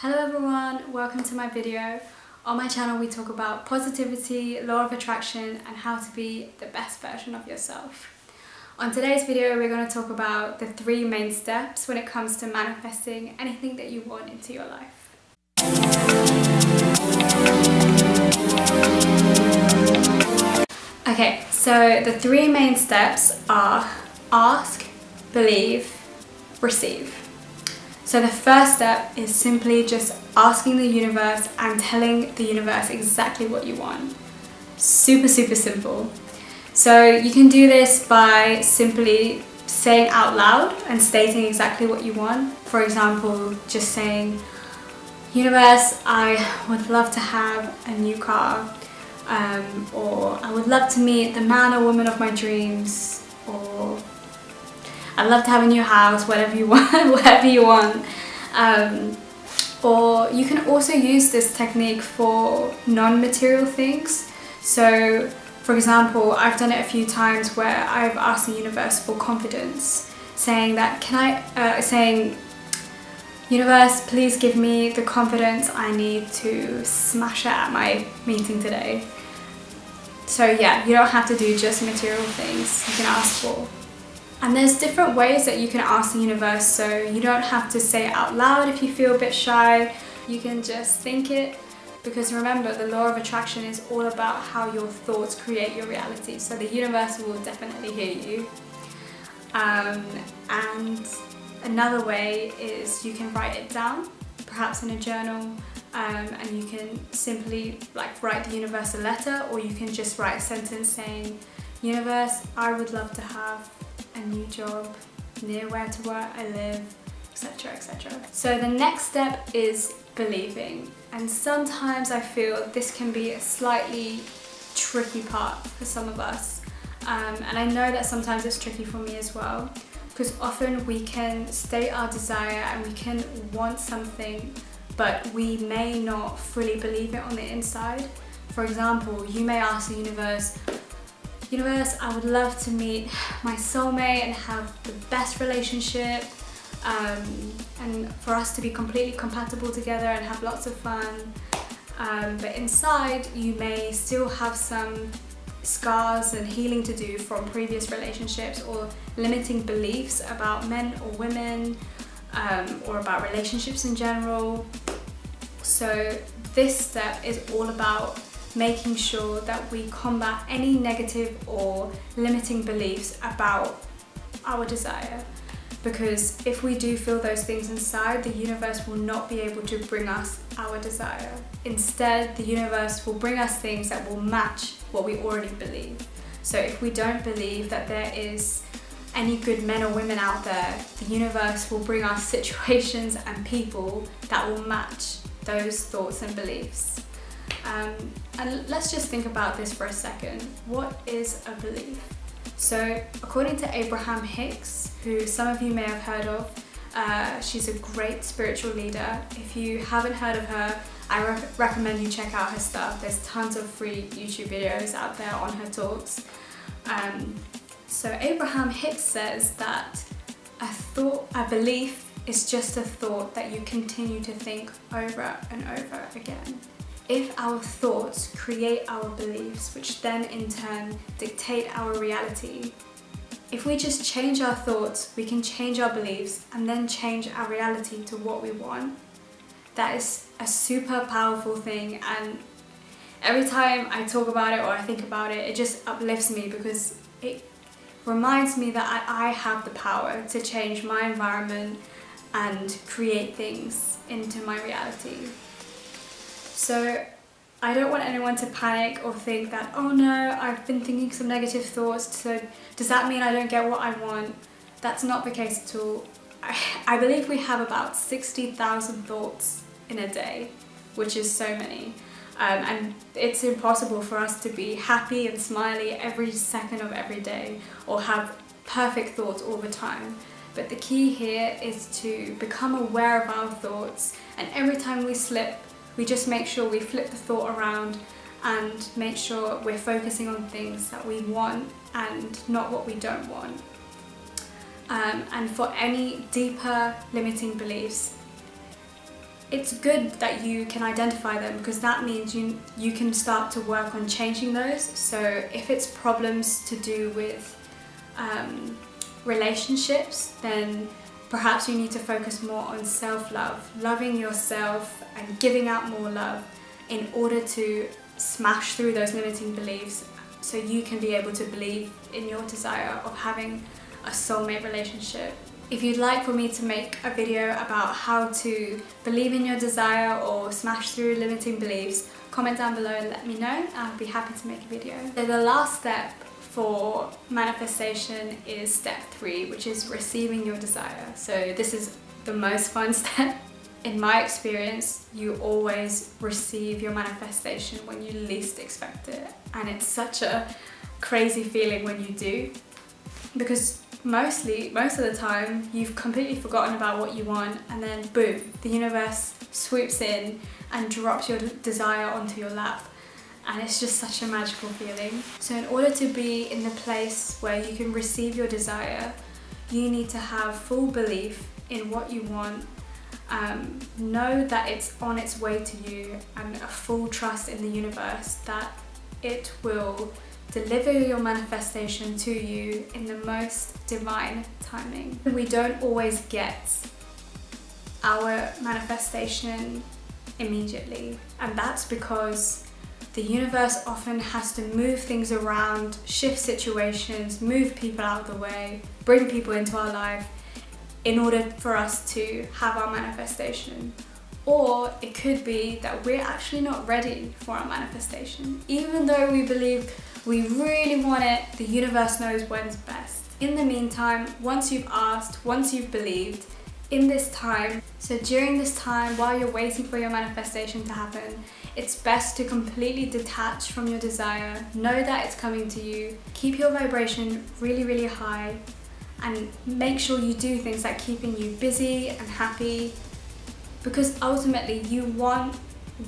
Hello everyone, welcome to my video. On my channel we talk about positivity, law of attraction and how to be the best version of yourself. On today's video we're going to talk about the 3 main steps when it comes to manifesting anything that you want into your life. Okay, so the 3 main steps are ask, believe, receive. So the first step is simply just asking the universe and telling the universe exactly what you want. Super simple. So you can do this by simply saying out loud and stating exactly what you want. For example, just saying, universe, I would love to have a new car, or I would love to meet the man or woman of my dreams, or I'd love to have a new house, whatever you want, whatever you want. Or you can also use this technique for non-material things. So, for example, I've done it a few times where I've asked the universe for confidence, saying that, saying, universe, please give me the confidence I need to smash it at my meeting today. So yeah, you don't have to do just material things, you can ask for. And there's different ways that you can ask the universe, so you don't have to say it out loud if you feel a bit shy. You can just think it, because remember, the law of attraction is all about how your thoughts create your reality, so the universe will definitely hear you. And another way is you can write it down, perhaps in a journal, and you can simply write the universe a letter, or you can just write a sentence saying, universe, I would love to have a new job near where I live, etc, etc. So the next step is believing, and sometimes I feel this can be a slightly tricky part for some of us, and I know that sometimes it's tricky for me as well, because often we can state our desire and we can want something, but we may not fully believe it on the inside. For example, you may ask the universe, I would love to meet my soulmate and have the best relationship, and for us to be completely compatible together and have lots of fun. But inside, you may still have some scars and healing to do from previous relationships, or limiting beliefs about men or women, or about relationships in general. So this step is all about making sure that we combat any negative or limiting beliefs about our desire, because if we do feel those things inside, the universe will not be able to bring us our desire. Instead, the universe will bring us things that will match what we already believe. So if we don't believe that there is any good men or women out there, the universe will bring us situations and people that will match those thoughts and beliefs. And let's just think about this for a second. What is a belief? So according to Abraham Hicks, who some of you may have heard of, she's a great spiritual leader. If you haven't heard of her, I recommend you check out her stuff. There's tons of free YouTube videos out there on her talks. So Abraham Hicks says that a belief is just a thought that you continue to think over and over again. If our thoughts create our beliefs, which then in turn dictate our reality, if we just change our thoughts, we can change our beliefs and then change our reality to what we want. That is a super powerful thing, and every time I talk about it or I think about it, it just uplifts me, because it reminds me that I have the power to change my environment and create things into my reality. So I don't want anyone to panic or think that, oh no, I've been thinking some negative thoughts, so does that mean I don't get what I want? That's not the case at all. I believe we have about 60,000 thoughts in a day, which is so many. And it's impossible for us to be happy and smiley every second of every day, or have perfect thoughts all the time. But the key here is to become aware of our thoughts, and every time we slip, we just make sure we flip the thought around and make sure we're focusing on things that we want and not what we don't want. And for any deeper limiting beliefs, it's good that you can identify them, because that means you can start to work on changing those. So if it's problems to do with relationships, then perhaps you need to focus more on self-love, loving yourself and giving out more love in order to smash through those limiting beliefs, so you can be able to believe in your desire of having a soulmate relationship. If you'd like for me to make a video about how to believe in your desire or smash through limiting beliefs, comment down below and let me know. I'll be happy to make a video. So the last step for manifestation is step 3, which is receiving your desire. So this is the most fun step. In my experience, you always receive your manifestation when you least expect it. And it's such a crazy feeling when you do, because most of the time you've completely forgotten about what you want, and then boom, the universe swoops in and drops your desire onto your lap. And it's just such a magical feeling. So in order to be in the place where you can receive your desire, you need to have full belief in what you want, know that it's on its way to you, and a full trust in the universe that it will deliver your manifestation to you in the most divine timing. We don't always get our manifestation immediately, and that's because the universe often has to move things around, shift situations, move people out of the way, bring people into our life in order for us to have our manifestation. Or it could be that we're actually not ready for our manifestation. Even though we believe we really want it, the universe knows when's best. In the meantime, once you've asked, once you've believed, in this time, so during this time while you're waiting for your manifestation to happen, it's best to completely detach from your desire. Know that it's coming to you. Keep your vibration really, really high, and make sure you do things like keeping you busy and happy, because ultimately you want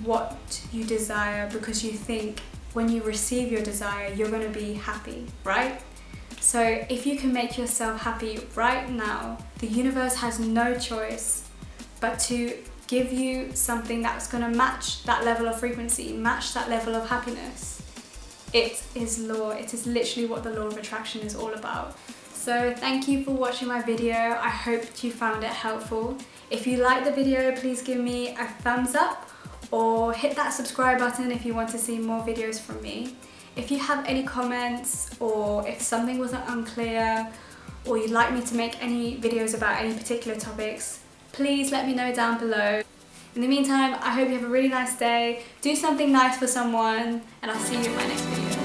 what you desire, because you think when you receive your desire you're going to be happy, right? So if you can make yourself happy right now, the universe has no choice but to give you something that's going to match that level of frequency, match that level of happiness. It is law. It is literally what the law of attraction is all about. So thank you for watching my video. I hope you found it helpful. If you liked the video, please give me a thumbs up or hit that subscribe button if you want to see more videos from me. If you have any comments, or if something wasn't unclear, or you'd like me to make any videos about any particular topics, please let me know down below. In the meantime, I hope you have a really nice day, do something nice for someone, and I'll see you in my next video.